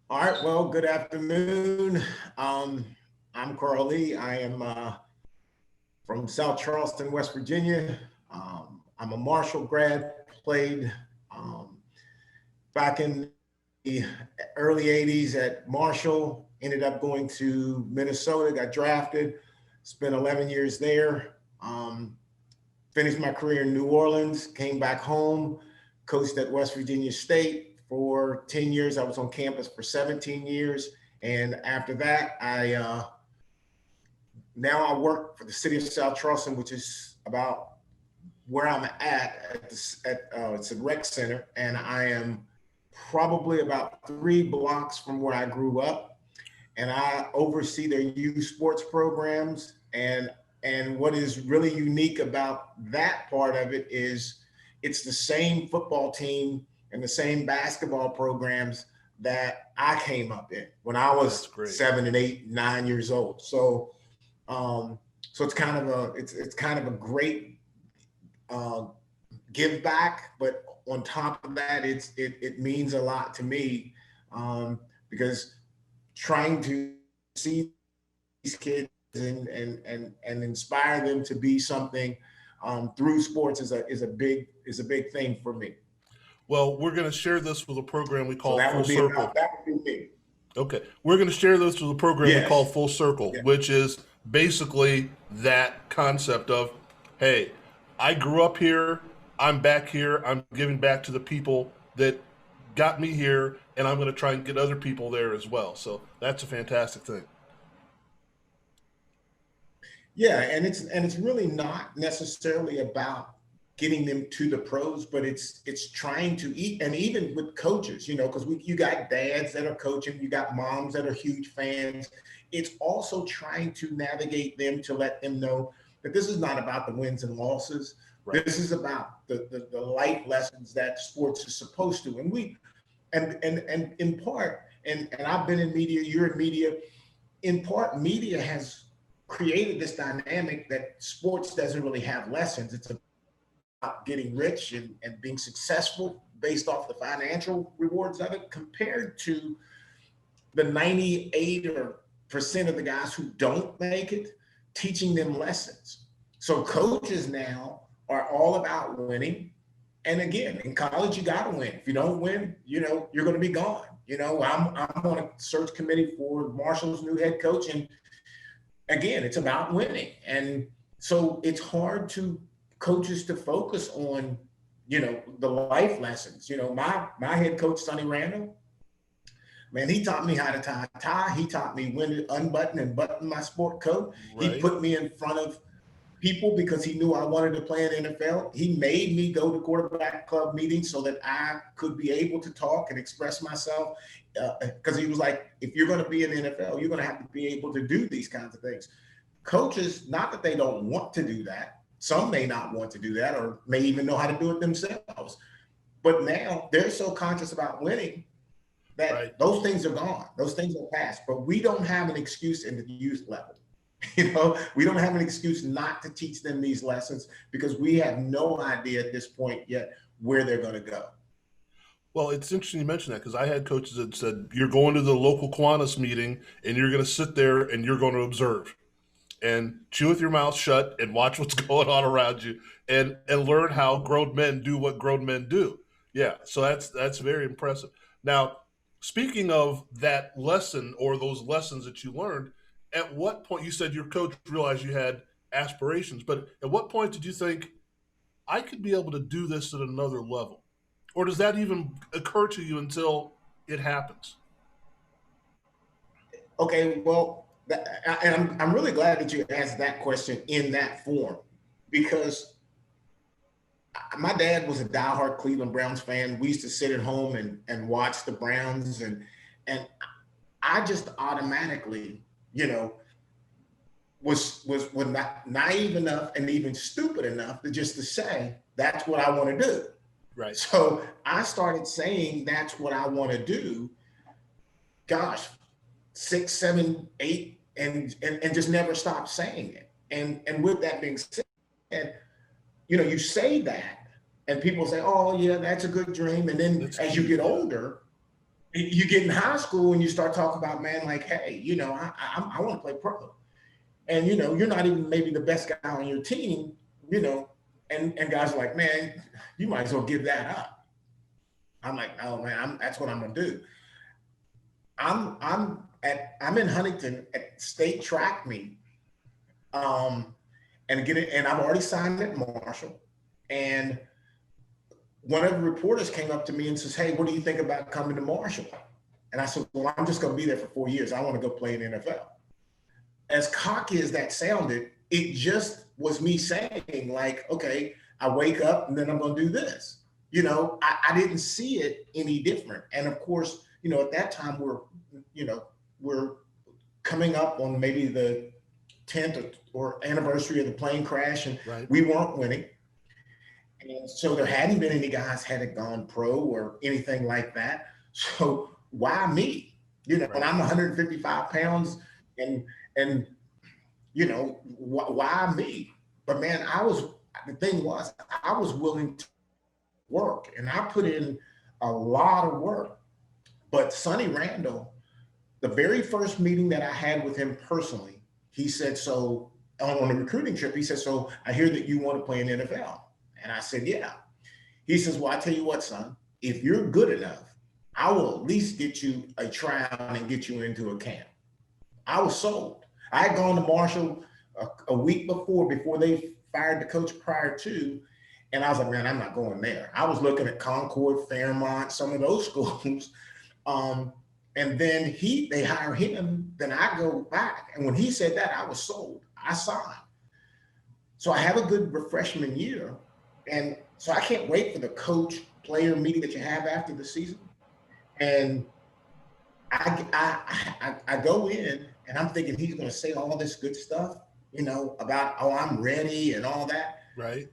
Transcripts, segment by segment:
All right, well, good afternoon. Um, I'm Carl Lee. I am from South Charleston, West Virginia. I'm a Marshall grad, played back in the early 80s at Marshall, ended up going to Minnesota, got drafted, spent 11 years there, finished my career in New Orleans, came back home, coached at West Virginia State for 10 years. I was on campus for 17 years. And after that, now I work for the city of South Charleston, which is about where I'm at it's a rec center, and I am probably about 3 blocks from where I grew up, and I oversee their youth sports programs. And what is really unique about that part of it is it's the same football team and the same basketball programs that I came up in when I That's was great. 7 and 8, 9 years old. Um, so it's kind of a great uh, give back, but on top of that, it means a lot to me, because trying to see these kids and inspire them to be something through sports is a big thing for me. Well, we're going to share this with a program we So call Full Circle. that would be me. Okay. We're going to share this with a program we call Yes. Full Circle, Yeah. which is basically that concept of, hey, I grew up here, I'm back here, I'm giving back to the people that got me here, and I'm going to try and get other people there as well. So that's a fantastic thing. Yeah, and it's really not necessarily about getting them to the pros, but it's trying to eat, and even with coaches, because you got dads that are coaching, you got moms that are huge fans. It's also trying to navigate them to let them know that this is not about the wins and losses. Right. This is about the life lessons that sports is supposed to. And we and in part, and I've been in media, you're in media, in part, media has created this dynamic that sports doesn't really have lessons. It's about getting rich and being successful based off the financial rewards of it, compared to the 98 or percent of the guys who don't make it, teaching them lessons. So coaches now are all about winning. And again, in college, you got to win. If you don't win, you're going to be gone. I'm on a search committee for Marshall's new head coach, and again, it's about winning. And so it's hard to coaches to focus on, the life lessons. My head coach, Sonny Randall, man, he taught me how to tie a tie. He taught me when to unbutton and button my sport coat. He Right. put me in front of people because he knew I wanted to play in the NFL. He made me go to quarterback club meetings so that I could be able to talk and express myself. Because he was like, if you're going to be in the NFL, you're going to have to be able to do these kinds of things. Coaches, not that they don't want to do that. Some may not want to do that or may even know how to do it themselves. But now they're so conscious about winning Right. that those things are gone. Those things are past. But we don't have an excuse in the youth level. We don't have an excuse not to teach them these lessons because we have no idea at this point yet where they're going to go. Well, it's interesting you mention that because I had coaches that said, you're going to the local Kiwanis meeting and you're going to sit there and you're going to observe and chew with your mouth shut and watch what's going on around you and learn how grown men do what grown men do. Yeah, so that's very impressive. Now, speaking of that lesson or those lessons that you learned, at what point you said your coach realized you had aspirations, but at what point did you think I could be able to do this at another level? Or does that even occur to you until it happens? Okay, well, and I'm really glad that you asked that question in that form because my dad was a diehard Cleveland Browns fan. We used to sit at home and watch the Browns, and I just automatically, was not naive enough and even stupid enough to just to say that's what I want to do. Right. So I started saying that's what I want to do. Gosh, 6, 7, 8, and just never stopped saying it. And with that being said, you say that, and people say, "Oh yeah, that's a good dream." And then That's as you cute. get Yeah. older, you get in high school and you start talking about, man, like, hey, I want to play pro. And, you're not even maybe the best guy on your team, and guys are like, man, you might as well give that up. I'm like, oh man, that's what I'm going to do. I'm in Huntington at state track meet. And I've already signed at Marshall. And one of the reporters came up to me and says, hey, what do you think about coming to Marshall? And I said, well, I'm just going to be there for 4 years. I want to go play in the NFL. As cocky as that sounded, it just was me saying, like, okay, I wake up and then I'm going to do this. I didn't see it any different. And of course, at that time we're coming up on maybe the 10th or anniversary of the plane crash, and right. We weren't winning. And so there hadn't been any guys hadn't gone pro or anything like that. So why me? Right. When I'm 155 pounds and why me? But man, the thing was, I was willing to work, and I put in a lot of work. But Sonny Randall, the very first meeting that I had with him personally, he said, so on a recruiting trip, he said, so I hear that you want to play in the NFL. And I said, yeah. He says, well, I tell you what, son, if you're good enough, I will at least get you a tryout and get you into a camp. I was sold. I had gone to Marshall a week before they fired the coach prior to, and I was like, man, I'm not going there. I was looking at Concord, Fairmont, some of those schools. And then they hire him, then I go back. And when he said that, I was sold. I signed. So I have a good freshman year. And so I can't wait for the coach-player meeting that you have after the season. And I go in and I'm thinking he's going to say all this good stuff, about, oh, I'm ready and all that. Right.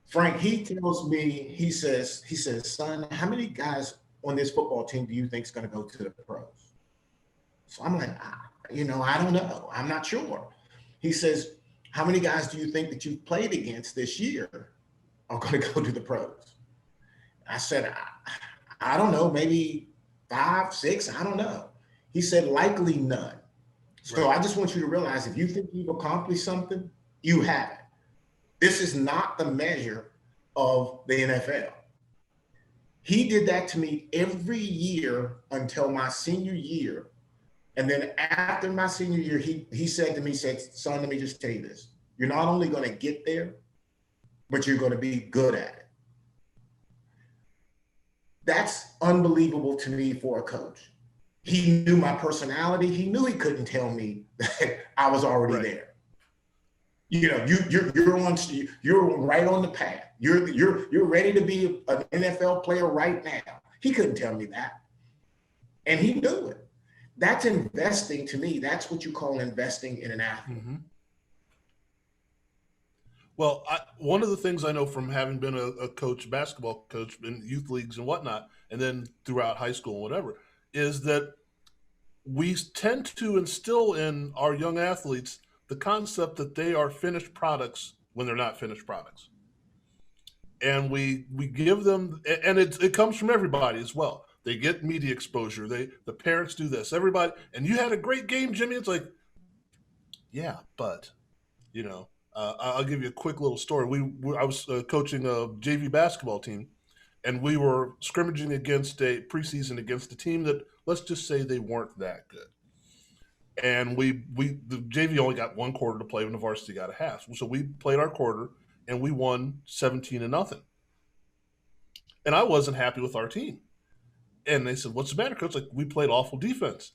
Frank, he tells me, he says, son, how many guys on this football team do you think is going to go to the pros? So I'm like, I don't know. I'm not sure. He says, how many guys do you think that you've played against this year are going to go to the pros? I said, I don't know, maybe 5, 6, I don't know. He said, likely none. So right. I just want you to realize, if you think you've accomplished something, you haven't. This is not the measure of the NFL. He did that to me every year until my senior year. And then after my senior year, he said to me, son, let me just tell you this. You're not only going to get there, but you're going to be good at it. That's unbelievable to me for a coach. He knew my personality. He knew he couldn't tell me that I was already right. there. You're right on the path. You're ready to be an NFL player right now. He couldn't tell me that. And he knew it. That's investing to me. That's what you call investing in an athlete. Mm-hmm. Well, one of the things I know from having been a coach, basketball coach in youth leagues and whatnot, and then throughout high school and whatever, is that we tend to instill in our young athletes the concept that they are finished products when they're not finished products. And we give them, and it comes from everybody as well. They get media exposure. The parents do this. Everybody, and you had a great game, Jimmy. It's like, yeah, but I'll give you a quick little story. I was coaching a JV basketball team, and we were scrimmaging against a preseason against a team that, let's just say, they weren't that good. And the JV only got one quarter to play when the varsity got a half. So we played our quarter and we won 17-0. And I wasn't happy with our team. And they said, what's the matter, Coach? Like, we played awful defense.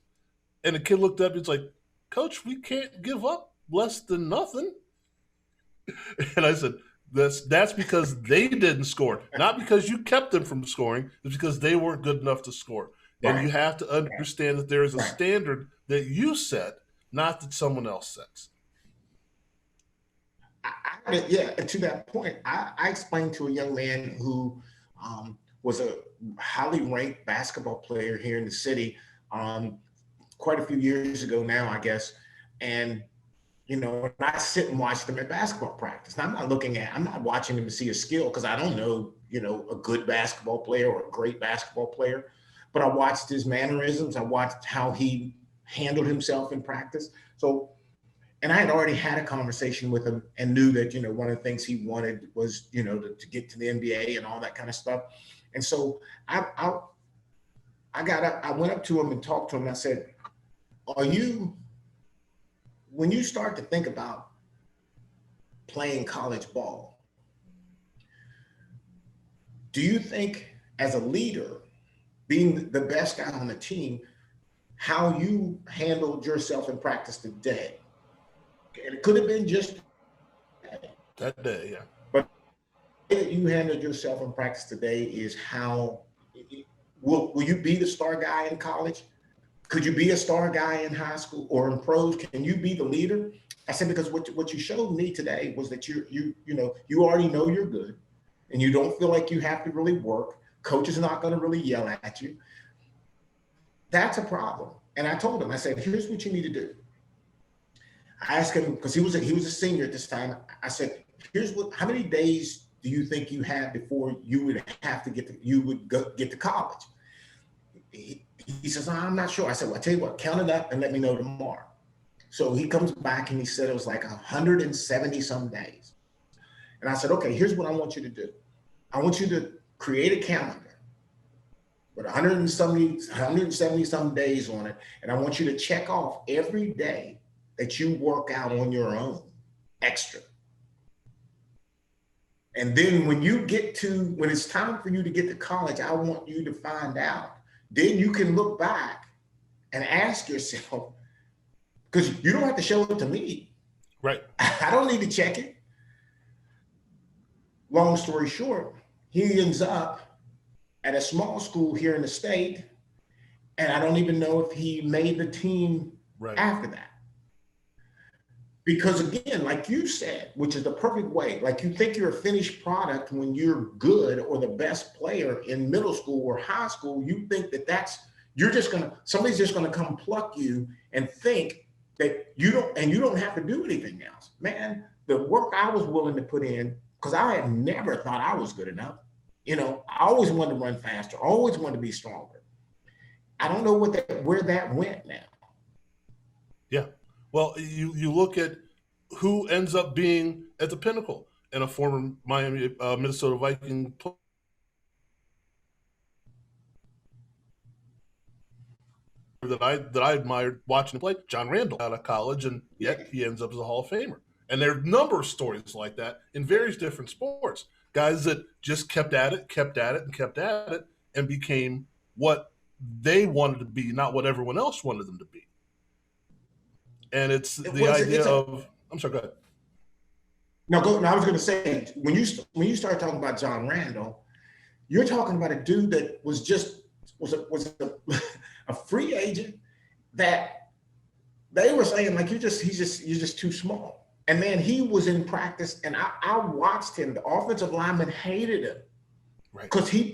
And the kid looked up and he's like, Coach, we can't give up less than nothing. And I said, that's because they didn't score. Not because you kept them from scoring. It's because they weren't good enough to score. Right. And you have to understand that there is a standard that you set, not that someone else sets. To that point, I explained to a young man who was a highly ranked basketball player here in the city quite a few years ago now, I guess. And, I sit and watch them at basketball practice. Now, I'm not watching them to see a skill because I don't know, a good basketball player or a great basketball player. but I watched his mannerisms. I watched how he handled himself in practice. So, and I had already had a conversation with him and knew that, one of the things he wanted was, to get to the NBA and all that kind of stuff. And so I went up to him and talked to him. And I said, when you start to think about playing college ball, do you think as a leader, being the best guy on the team, how you handled yourself in practice today? And it could have been just that day, yeah. But the way that you handled yourself in practice today is how will you be the star guy in college? Could you be a star guy in high school or in pros? Can you be the leader? I said, because what you showed me today was that you already know you're good and you don't feel like you have to really work. Coach is not going to really yell at you. That's a problem. And I told him, I said, here's what you need to do. I asked him, because he was a senior at this time. I said, how many days do you think you had before you would have to get to college? He says, I'm not sure. I said, well, I tell you what, count it up and let me know tomorrow. So he comes back and he said it was like 170 some days. And I said, okay, here's what I want you to do. I want you to create a calendar with 170 some days on it. And I want you to check off every day that you work out on your own extra. And then when it's time for you to get to college, I want you to find out. Then you can look back and ask yourself, because you don't have to show it to me. Right. I don't need to check it. Long story short, he ends up at a small school here in the state, and I don't even know if he made the team after that. Because again, like you said, which is the perfect way, like you think you're a finished product when you're good or the best player in middle school or high school, you think somebody's just gonna come pluck you and think that you don't have to do anything else. Man, the work I was willing to put in, because I had never thought I was good enough. I always wanted to run faster, always wanted to be stronger. I don't know where that went now. Yeah. Well, you look at who ends up being at the pinnacle, and a former Minnesota Viking player that I admired watching him play, John Randall, out of college, and yet he ends up as a Hall of Famer. And there are a number of stories like that in various different sports. Guys that just kept at it, and became what they wanted to be, not what everyone else wanted them to be. And I'm sorry, go ahead. No, I was going to say, when you start talking about John Randall, you're talking about a dude that was a free agent that they were saying like you're just too small. And man, he was in practice, and I watched him. The offensive lineman hated him because he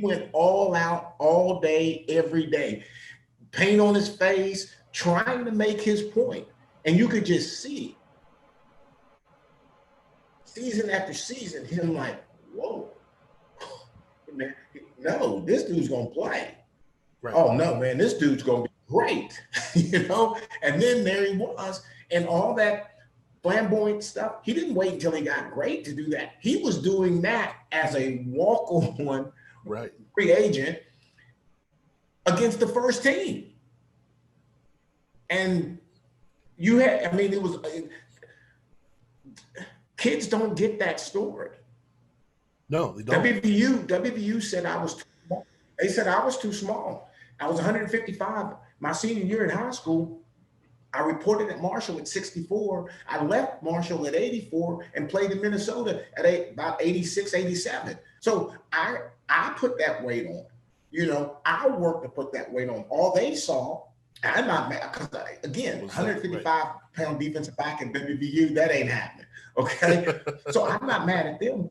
went all out all day, every day, paint on his face, trying to make his point. And you could just see season after season, him like, whoa, man, no, this dude's going to play. Right. Oh, no, man, this dude's going to be great, And then there he was, and all that flamboyant stuff. He didn't wait until he got great to do that. He was doing that as a walk-on free agent against the first team. And it was kids don't get that story. No, they don't. WVU said I was too small. They said I was too small. I was 155 my senior year in high school. I reported at Marshall at 64. I left Marshall at 84 and played in Minnesota at about 86, 87. So I put that weight on. I worked to put that weight on. All they saw, I'm not mad, because again, 155-pound defensive back in WVU, that ain't happening. Okay, so I'm not mad at them.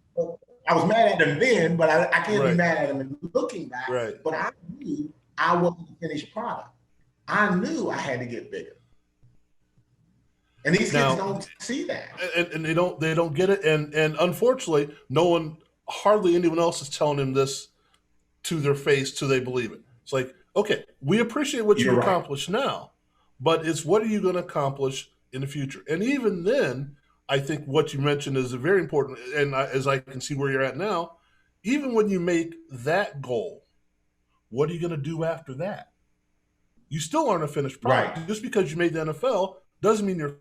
I was mad at them then, but I can't be mad at them in looking back. Right. But I knew I wasn't a finished product. I knew I had to get bigger. And these kids don't see that. And they don't get it. And unfortunately, hardly anyone else is telling him this to their face till they believe it. It's like, okay, we appreciate what You're you right. accomplished now, but it's what are you going to accomplish in the future? And even then, I think what you mentioned is very important. And as I can see where you're at now, even when you make that goal, what are you going to do after that? You still aren't a finished Right. product. Just because you made the NFL doesn't mean you're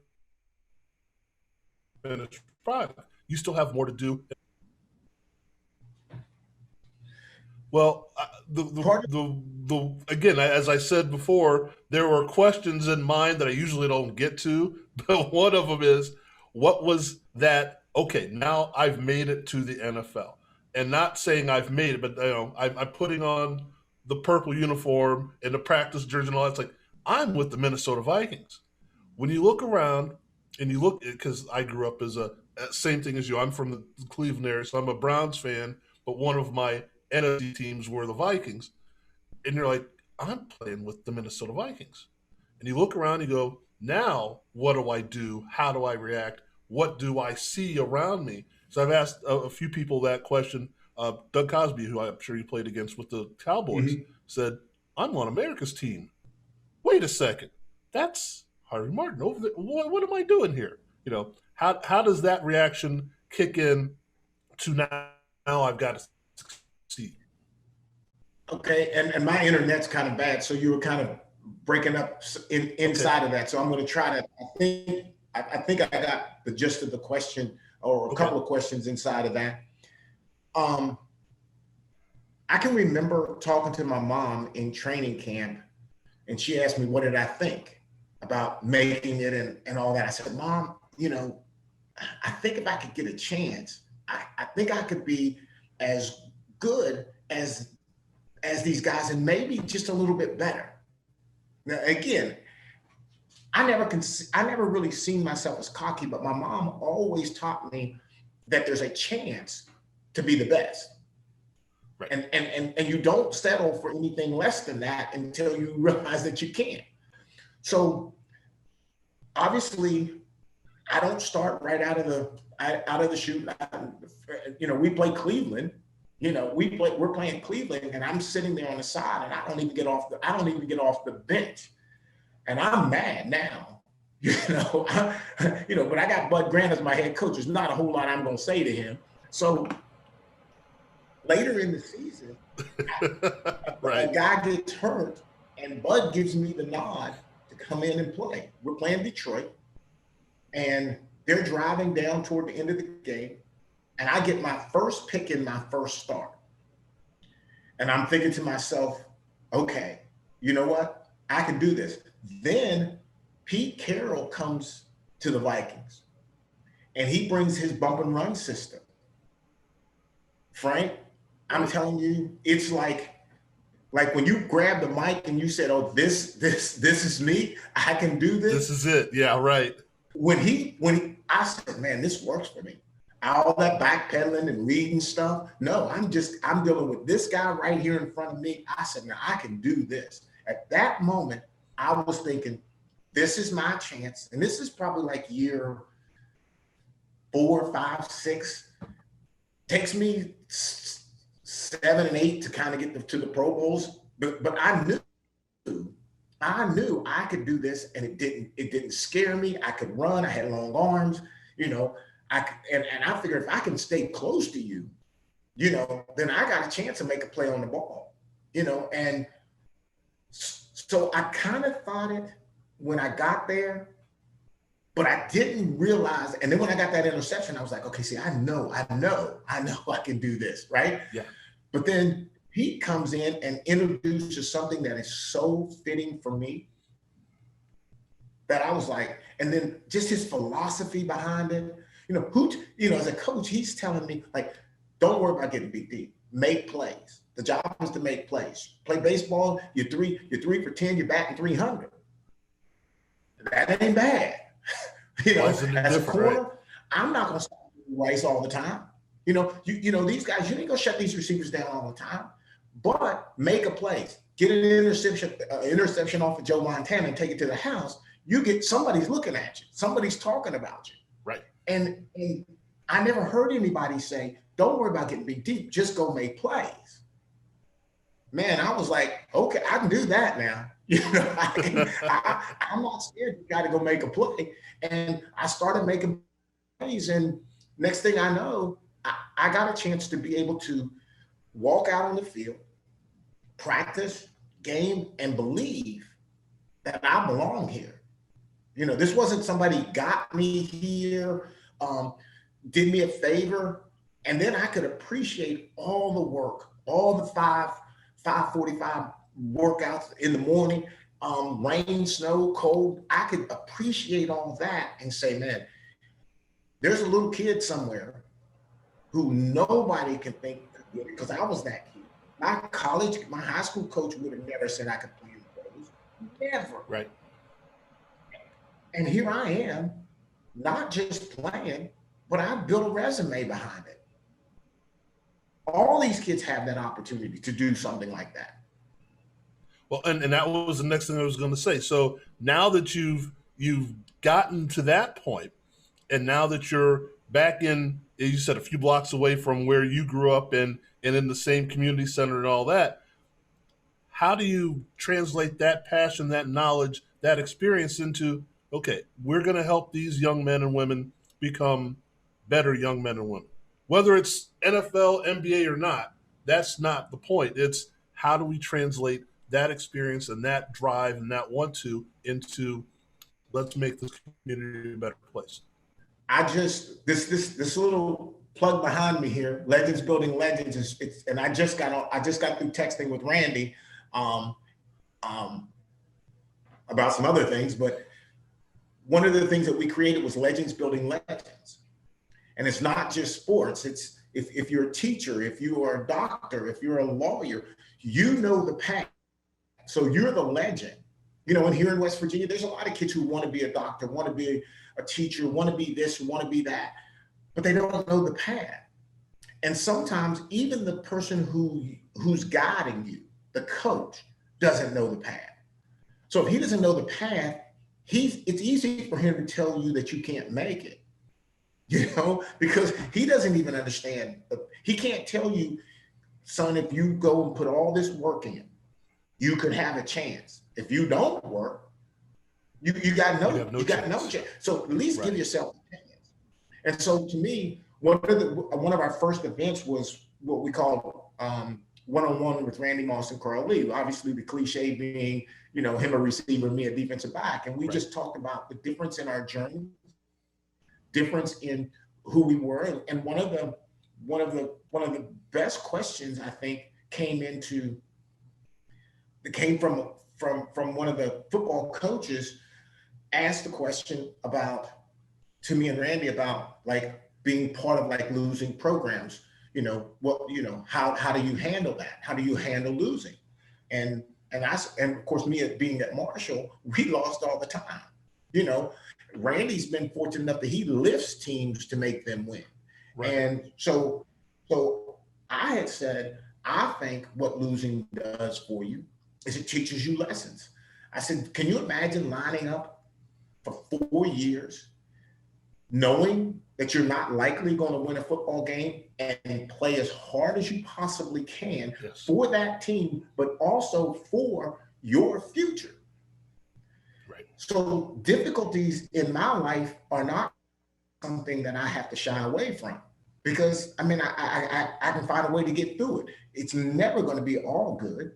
a finished product. You still have more to do. Well, Part of, the again, as I said before, there were questions in mind that I usually don't get to, but one of them is, what was that? Okay, now I've made it to the NFL, and not saying I've made it, but I'm putting on the purple uniform and the practice jersey and all that. It's like I'm with the Minnesota Vikings. When you look around and you look, because I grew up as a same thing as you. I'm from the Cleveland area, so I'm a Browns fan, but one of my NFC teams were the Vikings, and you're like, I'm playing with the Minnesota Vikings. And you look around, and you go, now what do I do? How do I react? What do I see around me? So I've asked a few people that question. Doug Cosby, who I'm sure you played against with the Cowboys, mhm. said, I'm on America's team. Wait a second, that's Harvey Martin over there. What am I doing here? How does that reaction kick in to now I've got to succeed? Okay, and my internet's kind of bad, so you were kind of breaking up Okay, inside of that. So I'm going to try to. I think I got the gist of the question, or a okay, couple of questions inside of that. Um, I can remember talking to my mom in training camp, and she asked me, "What did I think about making it and all that?" I said, "Mom, I think if I could get a chance, I think I could be as good as these guys, and maybe just a little bit better." Now, again, I never really seen myself as cocky, but my mom always taught me that there's a chance to be the best. right, And you don't settle for anything less than that until you realize that you can't. So obviously, I don't start right out of the chute. We play Cleveland. We're playing Cleveland, and I'm sitting there on the side, and I don't even get off the bench, and I'm mad now. But I got Bud Grant as my head coach. There's not a whole lot I'm going to say to him. So later in the season, a right, guy gets hurt, and Bud gives me the nod to come in and play. We're playing Detroit, and they're driving down toward the end of the game, and I get my first pick in my first start. And I'm thinking to myself, okay, you know what? I can do this. Then Pete Carroll comes to the Vikings, and he brings his bump and run system. Frank, I'm right. telling you, it's like when you grab the mic and you said, "Oh, this is me. I can do This this." is it. Yeah, right. I said, "Man, this works for me." All that backpedaling and reading stuff. No, I'm dealing with this guy right here in front of me. I said, "Now I can do this." At that moment, I was thinking, this is my chance. And this is probably like year 4, 5, 6. Takes me 7 and 8 to kind of get to the Pro Bowls. But I knew I could do this, and it didn't scare me. I could run. I had long arms. You know, and I figured if I can stay close to you, then I got a chance to make a play on the ball. And so I kind of thought it when I got there, but I didn't realize. And then when I got that interception, I was like, okay, see, I know I can do this, right? Yeah, But then he comes in and introduces something that is so fitting for me that I was like, and then just his philosophy behind it. As a coach, he's telling me, like, don't worry about getting beat deep. Make plays. The job is to make plays. Play baseball, you're 3 for 10, you're batting 300. That ain't bad. why isn't it As a different? Right, corner, I'm not gonna stop Rice all the time. These guys, you ain't gonna shut these receivers down all the time, but make a play. Get an interception off of Joe Montana and take it to the house. You get somebody's looking at you, somebody's talking about you. right. And I never heard anybody say, don't worry about getting beat deep, just go make plays. man, I was like, okay, I can do that now. I'm not scared to try to go make a play. And I started making plays. And next thing I know, I got a chance to be able to walk out on the field, practice, game, and believe that I belong here. This wasn't somebody got me here, did me a favor, and then I could appreciate all the work, all the 5:45 workouts in the morning, rain, snow, cold. I could appreciate all that and say, man, there's a little kid somewhere who nobody can think could get it, because I was that kid. My high school coach would have never said I could play in the pros. Never. Right. And here I am, not just playing, but I built a resume behind it. All these kids have that opportunity to do something like that. Well, and that was the next thing I was going to say. So now that you've gotten to that point, and now that you're back in, you said a few blocks away from where you grew up and in the same community center and all that, how do you translate that passion, that knowledge, that experience into, okay, we're going to help these young men and women become better young men and women? Whether it's NFL, NBA or not, that's not the point. It's how do we translate that experience and that drive and that want to into let's make this community a better place. This little plug behind me here, Legends Building Legends, and I just got through texting with Randy about some other things, but one of the things that we created was Legends Building Legends. And it's not just sports. It's if you're a teacher, if you are a doctor, if you're a lawyer, you know the path. So you're the legend. And here in West Virginia, there's a lot of kids who want to be a doctor, want to be a teacher, want to be this, want to be that, but they don't know the path. And sometimes even the person who's guiding you, the coach, doesn't know the path. So if he doesn't know the path, it's easy for him to tell you that you can't make it. Because he doesn't even understand. He can't tell you, son, if you go and put all this work in, you could have a chance. If you don't work, you got no chance. So at least give yourself a chance. And so to me, one of our first events was what we call one-on-one with Randy Moss and Carl Lee. Obviously, the cliche being, him a receiver, me a defensive back, and we just talked about the difference in our journey, difference in who we were, and one of the best questions I think came from one of the football coaches, asked the question to me and Randy about like being part of like losing programs. How do you handle that? How do you handle losing? And of course, me being at Marshall, we lost all the time. Randy's been fortunate enough that he lifts teams to make them win. Right. And so I had said, I think what losing does for you is it teaches you lessons. I said, can you imagine lining up for 4 years, knowing that you're not likely going to win a football game and play as hard as you possibly can for that team, but also for your future? Right. So difficulties in my life are not something that I have to shy away from, because I can find a way to get through it. It's never going to be all good.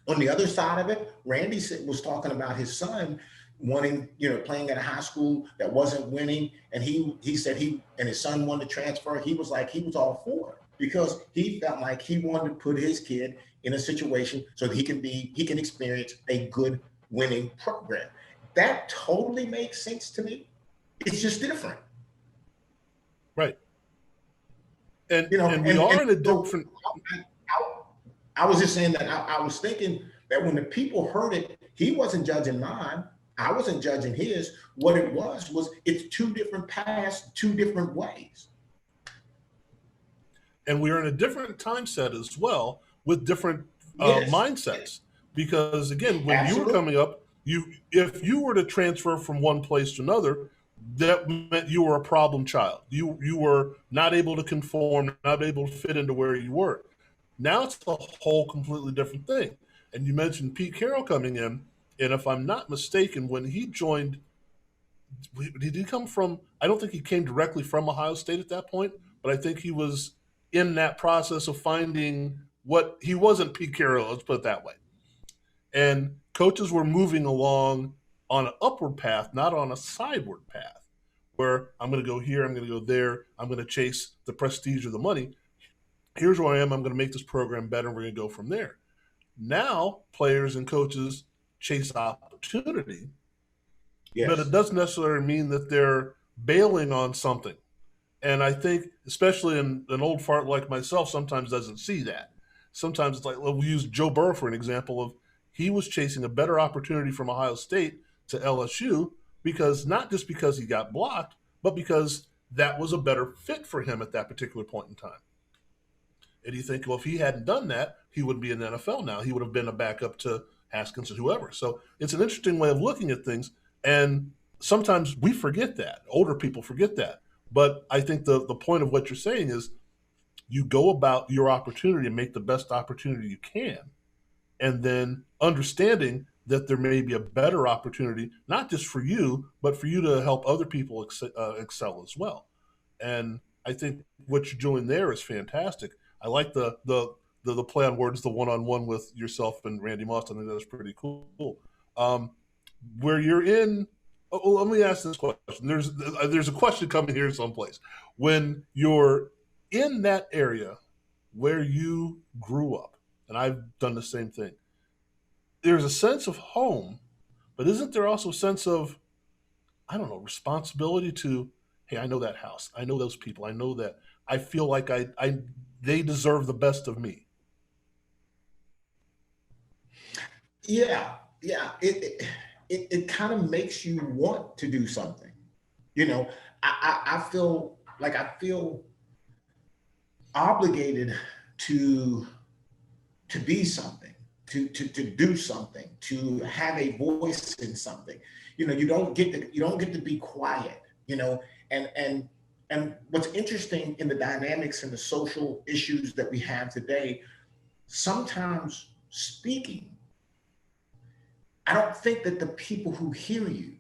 On the other side of it, Randy was talking about his son wanting, playing at a high school that wasn't winning. And he said and his son wanted to transfer. He was all for it because he felt like he wanted to put his kid in a situation so that he can experience a good winning program. That totally makes sense to me. It's just different. Right. And, we are in a different. I was just saying that I was thinking that when the people heard it, he wasn't judging mine. I wasn't judging his. What it was it's two different paths, two different ways. And we're in a different time set as well with different mindsets. Because again, when you were coming up, if you were to transfer from one place to another, that meant you were a problem child. You were not able to conform, not able to fit into where you were. Now it's a whole completely different thing. And you mentioned Pete Carroll coming in, and if I'm not mistaken, when he joined, did he come from? I don't think he came directly from Ohio State at that point, but I think he was in that process of finding what he wasn't Pete Carroll. Let's put it that way. And coaches were moving along on an upward path, not on a sideward path, where I'm going to go here, I'm going to go there, I'm going to chase the prestige or the money. Here's where I am. I'm going to make this program better. And we're going to go from there. Now, players and coaches chase opportunity, but it Yes. doesn't necessarily mean that they're bailing on something. And I think, especially in an old fart like myself, sometimes doesn't see that. Sometimes it's like, well, we use Joe Burrow for an example of he was chasing a better opportunity from Ohio State to LSU because not just because he got blocked, but because that was a better fit for him at that particular point in time. And you think, well, if he hadn't done that, he would be in the NFL now. He would have been a backup to Haskins or whoever. So it's an interesting way of looking at things. And sometimes we forget that. Older people forget that. But I think the point of what you're saying is you go about your opportunity and make the best opportunity you can. And then understanding that there may be a better opportunity, not just for you, but for you to help other people excel as well. And I think what you're doing there is fantastic. I like the play on words, the one-on-one with yourself and Randy Moss. I think that's pretty cool. Um, where you're in, oh, let me ask this question. There's a question coming here someplace. When you're in that area where you grew up, and I've done the same thing, there's a sense of home, but isn't there also a sense of, I don't know, responsibility to, hey, I know that house. I know those people. I know that. I feel like they deserve the best of me. Yeah. Yeah. It kind of makes you want to do something. You know, I feel like I feel obligated to to be something, to do something, to have a voice in something. You know, you don't get to be quiet. You know, and what's interesting in the dynamics and the social issues that we have today, sometimes speaking, I don't think that the people who hear you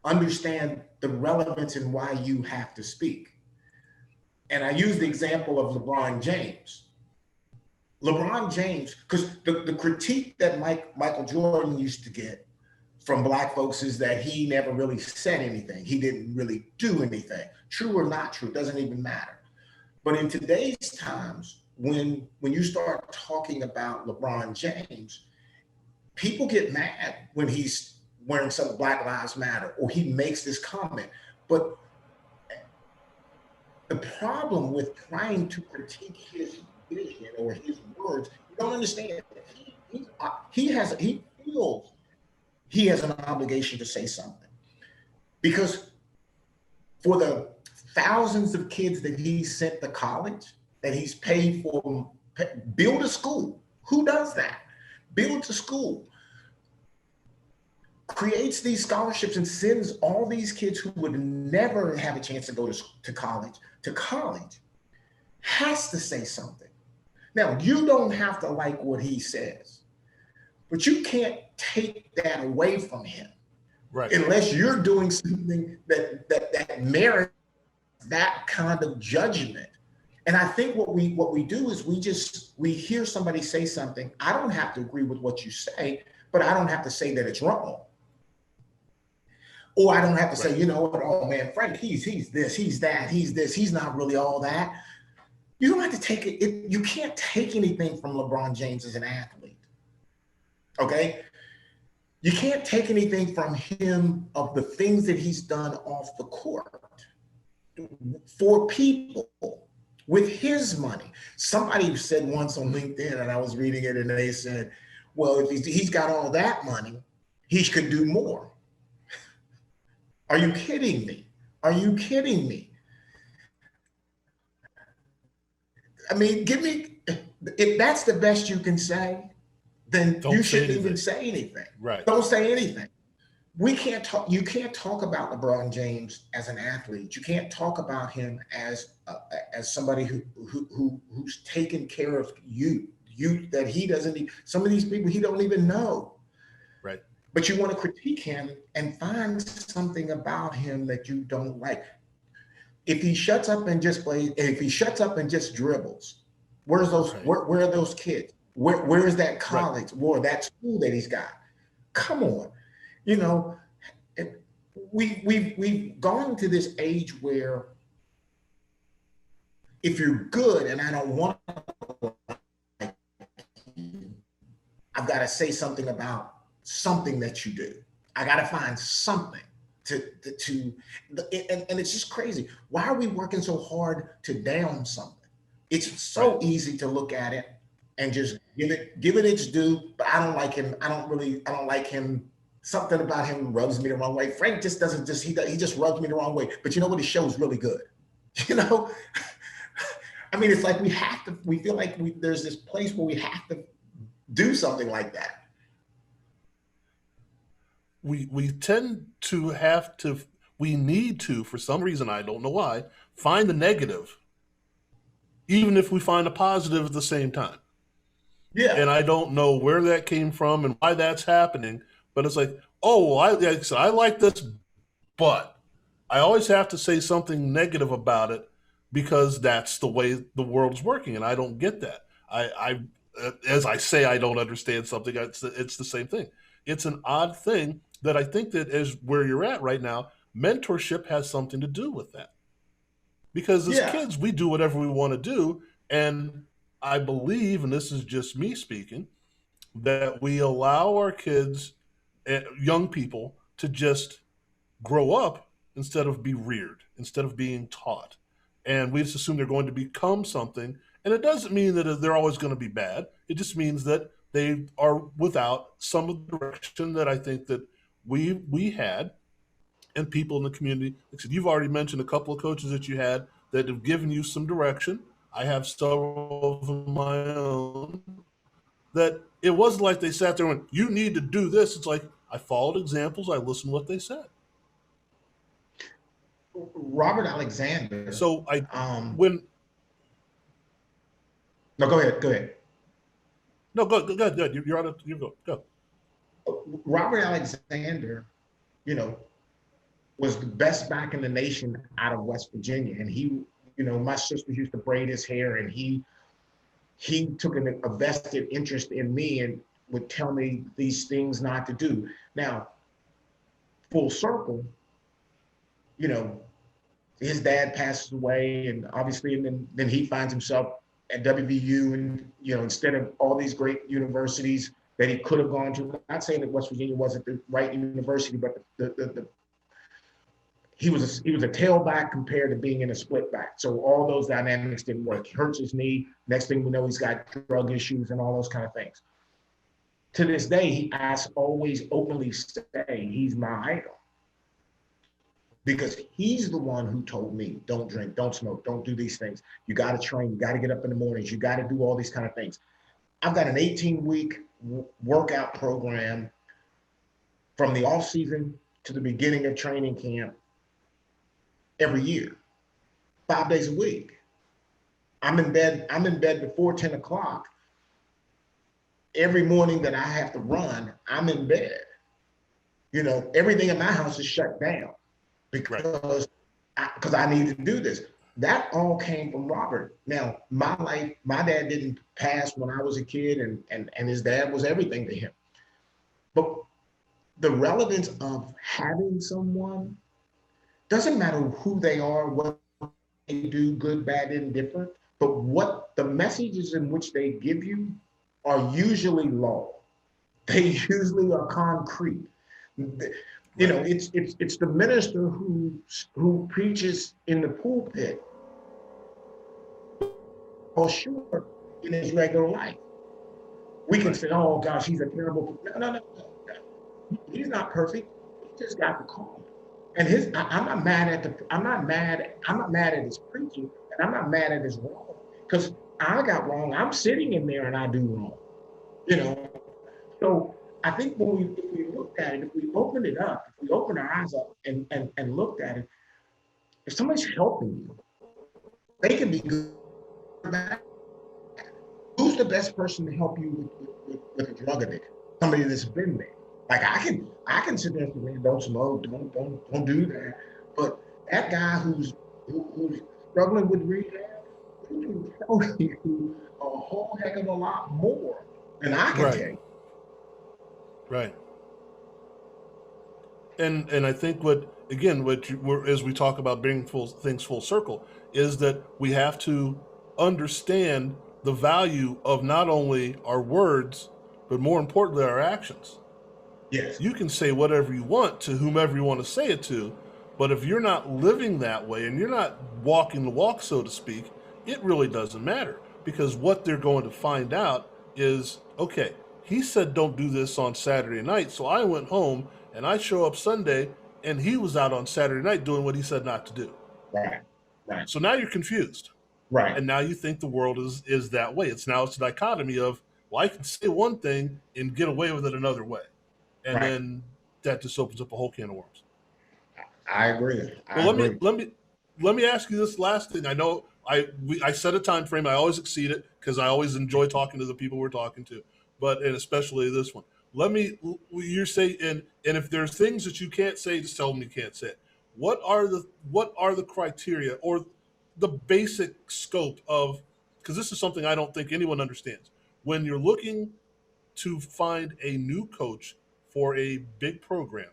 understand the relevance and why you have to speak. And I use the example of LeBron James. LeBron James, because the critique that Michael Jordan used to get from black folks is that he never really said anything. He didn't really do anything. True or not true, doesn't even matter. But in today's times, when you start talking about LeBron James, people get mad when he's wearing some Black Lives Matter or he makes this comment. But the problem with trying to critique his vision or his words, you don't understand. He feels he has an obligation to say something because for the thousands of kids that he sent to college, that he's paid for, build a school. Who does that? Builds a school, creates these scholarships and sends all these kids who would never have a chance to go to college, has to say something. Now, you don't have to like what he says, but you can't take that away from him Right. unless you're doing something that merits that kind of judgment. And I think what we do is we hear somebody say something. I don't have to agree with what you say, but I don't have to say that it's wrong. Or I don't have to say, Right. you know what, oh man, Frank, he's this, he's that, he's this, he's not really all that. You don't have to take it. You can't take anything from LeBron James as an athlete. Okay? You can't take anything from him of the things that he's done off the court for people with his money. Somebody said once on LinkedIn, and I was reading it, and they said, well, if he's got all that money, he could do more. Are you kidding me? Are you kidding me? I mean, give me, if that's the best you can say, then Don't you say shouldn't even anything. say anything. Right. Don't say anything. we can't talk. You can't talk about LeBron James as an athlete. You can't talk about him as somebody who's taken care of you that he doesn't need. Some of these people he don't even know. Right. But you want to critique him and find something about him that you don't like. If he shuts up and just plays, if he shuts up and just dribbles, where's those? Right. Where are those kids? Where is that college Right. or that school that he's got? Come on, you know, we've gone to this age where if you're good and I don't want to, I've got to say something about something that you do. I got to find something to and it's just crazy. Why are we working so hard to down something? It's so Right. easy to look at it and just give it its due. But I don't like him. I don't like him. Something about him rubs me the wrong way. Frank just doesn't just he just rubs me the wrong way. But you know what? His show's really good. You know, I mean, it's like we feel like there's this place where we have to do something like that. We tend to have to, we need to, for some reason, I don't know why, find the negative, even if we find a positive at the same time. Yeah, And I don't know where that came from and why that's happening, but it's like, oh, like I said, I like this, but I always have to say something negative about it because that's the way the world's working, and I don't get that. As I say, I don't understand something. It's the same thing. It's an odd thing that I think that is where you're at right now. Mentorship has something to do with that because as yeah, kids, we do whatever we want to do, and I believe, and this is just me speaking, that we allow our kids, young people, to just grow up instead of be reared, instead of being taught. And we just assume they're going to become something. And it doesn't mean that they're always going to be bad. It just means that they are without some of the direction that I think that we had and people in the community. Like I said, you've already mentioned a couple of coaches that you had that have given you some direction. I have several of my own that it wasn't like they sat there and went, you need to do this. It's like I followed examples, I listened to what they said. Robert Alexander. So I Um, when no, go ahead. Go ahead. no go. You're on it. You go. Robert Alexander, you know, was the best back in the nation out of West Virginia, and he, you know, my sisters used to braid his hair, and he took a vested interest in me and would tell me these things not to do. Now, full circle, you know, his dad passes away, and obviously, and then he finds himself at WVU, and you know, instead of all these great universities that he could have gone to. I'm not saying that West Virginia wasn't the right university, but he was a tailback compared to being in a split back. So all those dynamics didn't work. He hurts his knee. Next thing we know, he's got drug issues and all those kind of things. To this day, I always openly say he's my idol because he's the one who told me, don't drink, don't smoke, don't do these things. You got to train. You got to get up in the mornings. You got to do all these kind of things. I've got an 18-week workout program from the off season to the beginning of training camp every year, 5 days a week. I'm in bed before 10 o'clock. Every morning that I have to run, I'm in bed. You know, everything in my house is shut down because I need to do this. That all came from Robert. Now, my life, my dad didn't pass when I was a kid, and his dad was everything to him. But the relevance of having someone doesn't matter who they are, what they do, good, bad, indifferent, but what the messages in which they give you are usually low. They usually are concrete. You know, it's the minister who preaches in the pulpit or sure in his regular life. We can say, oh gosh, he's a terrible. No. He's not perfect. He just got the call. And I'm not mad at his preaching, and I'm not mad at his wrong. Because I got wrong. I'm sitting in there and I do wrong. You know. So I think when if we looked at it, if we opened it up, if we opened our eyes up and looked at it, if somebody's helping you, they can be good or bad. Who's the best person to help you with a drug addict? Somebody that's been there. Like I can sit there and say, man, don't smoke, don't do that. But that guy who's struggling with rehab, he can tell you a whole heck of a lot more than I can tell Right. you. Right. And I think as we talk about bringing things full circle, is that we have to understand the value of not only our words, but more importantly our actions. Yes. You can say whatever you want to whomever you want to say it to, but if you're not living that way and you're not walking the walk, so to speak, it really doesn't matter, because what they're going to find out is, okay, he said don't do this on Saturday night, so I went home and I show up Sunday and he was out on Saturday night doing what he said not to do. Right. Right. So now you're confused. Right. And now you think the world is that way. It's a dichotomy of, well, I can say one thing and get away with it another way. And Right. then that just opens up a whole can of worms. I agree. Well, I agree. let me ask you this last thing. I know I set a time frame. I always exceed it because I always enjoy talking to the people we're talking to, and especially this one. You say, and if there's things that you can't say, just tell them you can't say it. What are the criteria or the basic scope of, because this is something I don't think anyone understands, when you're looking to find a new coach for a big program,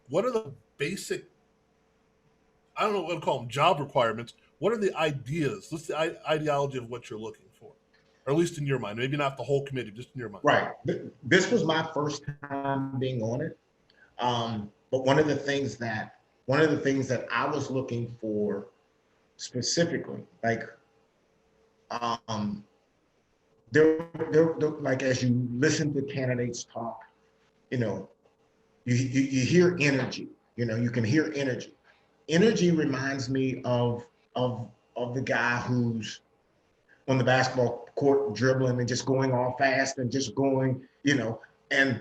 what are the basic, I don't know what to call them, job requirements? What are the ideas? What's the ideology of what you're looking for? Or at least in your mind, maybe not the whole committee, just in your mind. Right. This was my first time being on it. But one of the things that I was looking for specifically, like, like as you listen to candidates talk, you know, you hear energy. You know, you can hear energy. Energy reminds me of the guy who's on the basketball court dribbling and just going all fast and just going, you know, and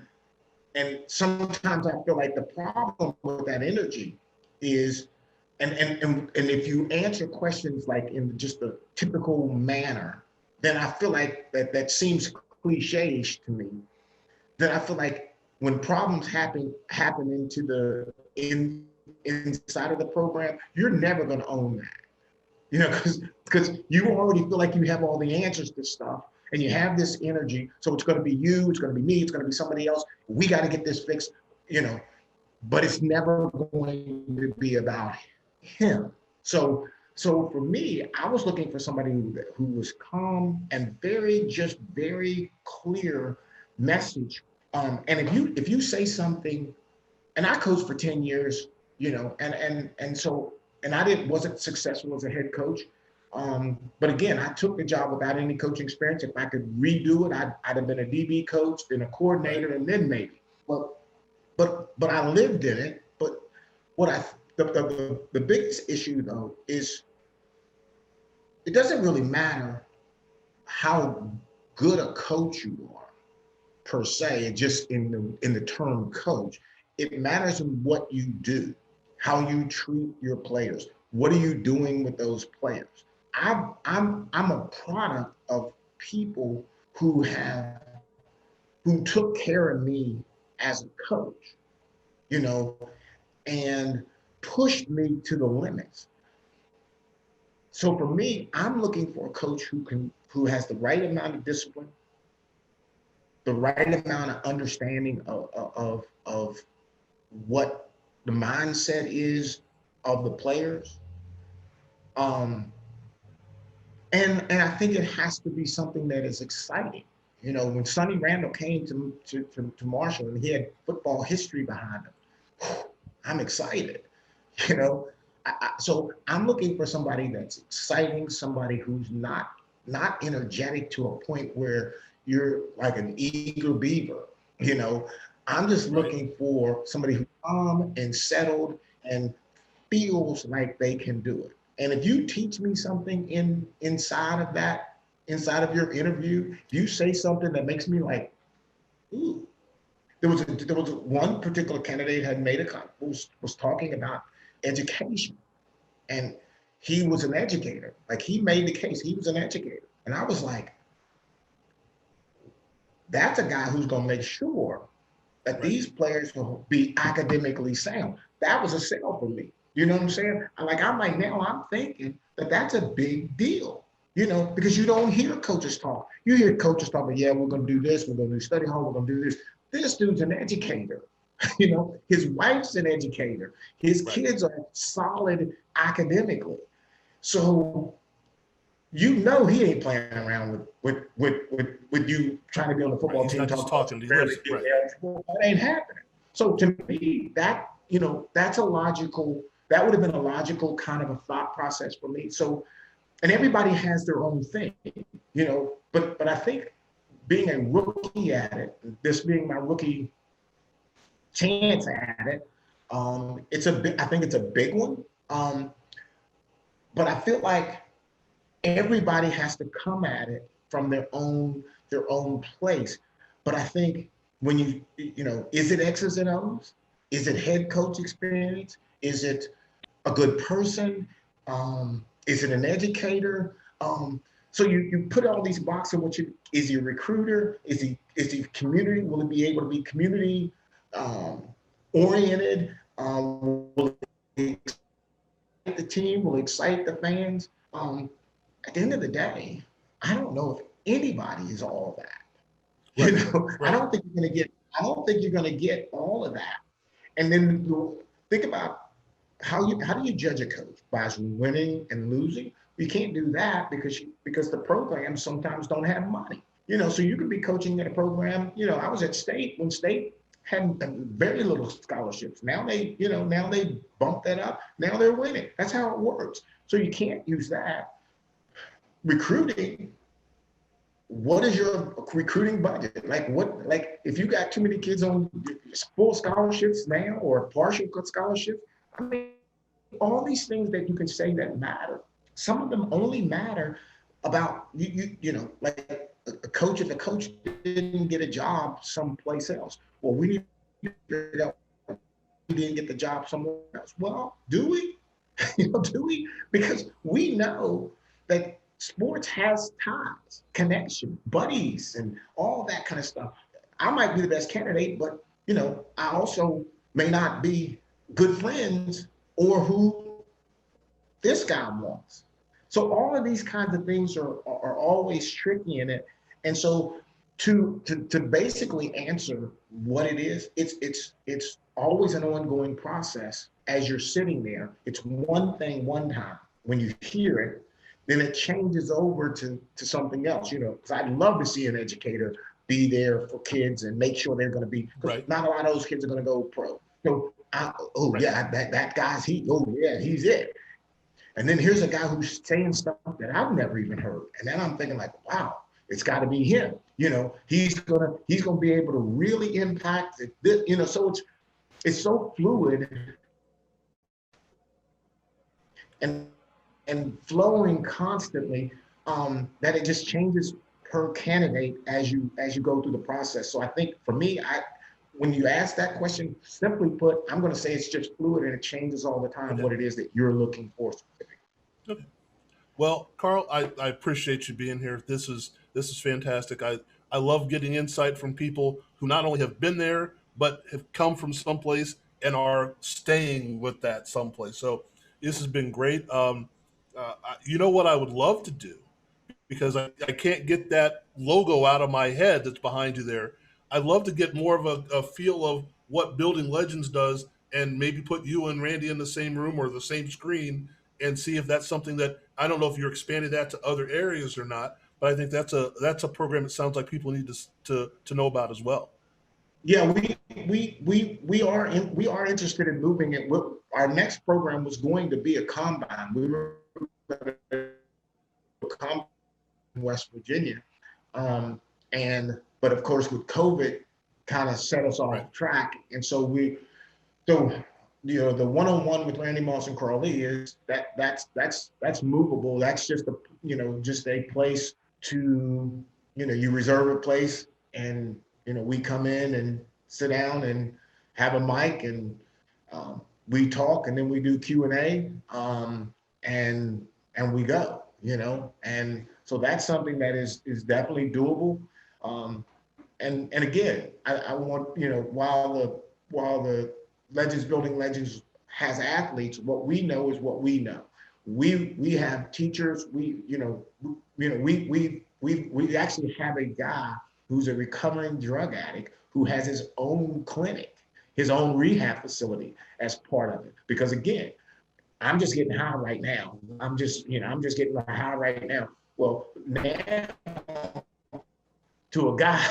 sometimes I feel like the problem with that energy is, and if you answer questions like in just a typical manner, then I feel like that seems cliche-ish to me. Then I feel like when problems happen inside of the program, you're never going to own that. You know, because you already feel like you have all the answers to stuff and you have this energy. So it's going to be you, it's going to be me, it's going to be somebody else. We got to get this fixed, you know, but it's never going to be about him. So for me, I was looking for somebody who was calm and very clear message. And if you say something, and I coached for 10 years, you know, and I wasn't successful as a head coach. But again, I took the job without any coaching experience. If I could redo it, I'd have been a DB coach, then a coordinator, and then maybe. But I lived in it. But the biggest issue though is it doesn't really matter how good a coach you are per se, just in the term coach. It matters in what you do, how you treat your players. What are you doing with those players? I'm a product of people who took care of me as a coach, you know, and pushed me to the limits. So for me, I'm looking for a coach who has the right amount of discipline, the right amount of understanding of what the mindset is of the players. And I think it has to be something that is exciting. You know, when Sonny Randall came to Marshall and he had football history behind him, I'm excited. You know, so I'm looking for somebody that's exciting, somebody who's not energetic to a point where you're like an eager beaver. You know, I'm just looking for somebody who's calm and settled and feels like they can do it. And if you teach me something inside of your interview, if you say something that makes me like ooh, there was one particular candidate had made was talking about education, and he was an educator. Like he made the case, he was an educator, and I was like, that's a guy who's going to make sure that Right. these players will be academically sound. That was a sell for me. You know what I'm saying? I'm like, now I'm thinking that that's a big deal, because you don't hear coaches talk. You hear coaches talk about, yeah, we're going to do this, we're going to do study hall, we're going to do this. This dude's an educator. His wife's an educator. His Right. kids are solid academically. So he ain't playing around with you trying to be on the Right. football He's team not just talking about talking. He barely lives it. getting Right. eligible. That ain't happening. So to me, that would have been a logical kind of a thought process for me. So, and everybody has their own thing, but I think being a rookie at it, this being my rookie chance at it, I think it's a big one. But I feel like everybody has to come at it from their own place. But I think when is it X's and O's? Is it head coach experience? Is it a good person? Is it an educator? So you put all these boxes. Is he a recruiter? Is he community? Will he be able to be community oriented? Will he excite the team? Will he excite the fans? At the end of the day, I don't know if anybody is all that. Right. I Right. don't think you're going to get. I don't think you're going to get all of that. And then think about how do you judge a coach by winning and losing? You can't do that because the programs sometimes don't have money. So you could be coaching at a program. I was at State when State had very little scholarships. Now they bump that up. Now they're winning. That's how it works. So you can't use that. Recruiting, what is your recruiting budget? Like if you got too many kids on full scholarships now or partial scholarships, I mean, all these things that you can say that matter, some of them only matter about like a coach. If a coach didn't get a job someplace else, well, we need to figure out he didn't get the job somewhere else. Well, do we? Do we? Because we know that sports has ties, connection, buddies, and all that kind of stuff. I might be the best candidate, but I also may not be good friends or who this guy wants. So all of these kinds of things are always tricky in it. And so to basically answer what it is, it's always an ongoing process as you're sitting there. It's one thing one time. When you hear it, then it changes over to something else, because I'd love to see an educator be there for kids and make sure they're going to be, because Right. not a lot of those kids are going to go pro. So, Right. yeah, that guy's he's it. And then here's a guy who's saying stuff that I've never even heard. And then I'm thinking like, wow, it's got to be him. He's gonna be able to really impact it. So it's so fluid and flowing constantly, that it just changes per candidate as you go through the process. So I think for me, when you ask that question, simply put, I'm going to say it's just fluid and it changes all the time. Okay. What it is that you're looking for specifically. Okay. Well, Carl, I appreciate you being here. This is fantastic. I love getting insight from people who not only have been there but have come from someplace and are staying with that someplace. So this has been great. You know what I would love to do, because I can't get that logo out of my head that's behind you there. I'd love to get more of a feel of what Building Legends does, and maybe put you and Randy in the same room or the same screen and see if that's something that, I don't know if you're expanding that to other areas or not, but I think that's a program that sounds like people need to know about as well. Yeah, we are interested in moving it. Our next program was going to be a combine. We were going to combine in West Virginia, but of course with COVID, kind of set us off Right. track, and so the one-on-one with Randy Moss and Carl Lee is that's movable. That's just just a place to you reserve a place, and we come in and sit down and have a mic, and we talk, and then we do Q&A, and we go, and so that's something that is definitely doable. Um, and again, I want, while the Legends Building Legends has athletes, what we know is what we know. We have teachers. We actually have a guy who's a recovering drug addict who has his own clinic, his own rehab facility as part of it. Because again, I'm just getting high right now. I'm just getting high right now. Well, now to a guy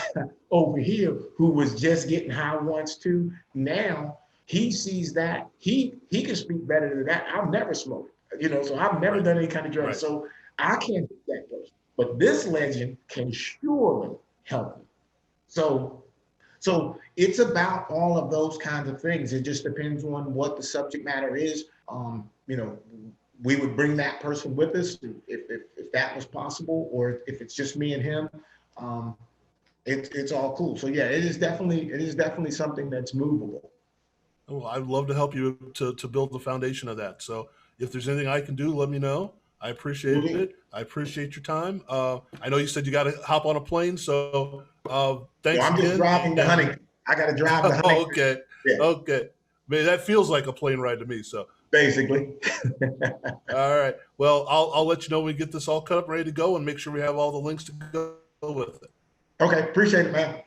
over here who was just getting high once too. Now he sees that he can speak better than that. I've never smoked, so I've never Right. done any kind of drugs. Right. So I can't be that person. But this legend can surely help me. So it's about all of those kinds of things. It just depends on what the subject matter is. We would bring that person with us if that was possible, or if it's just me and him. Um, it's all cool. So yeah, it is definitely something that's movable. Well, I'd love to help you to build the foundation of that. So if there's anything I can do, let me know. I appreciate it. I appreciate your time. I know you said you got to hop on a plane, so Well, thanks I'm just again. driving to And Huntington. I got to drive to oh, Huntington. okay, Yeah, okay, man, that feels like a plane ride to me. So basically. all right, well, I'll let you know when we get this all cut up, ready to go, and make sure we have all the links to go with it. Okay, appreciate it, man.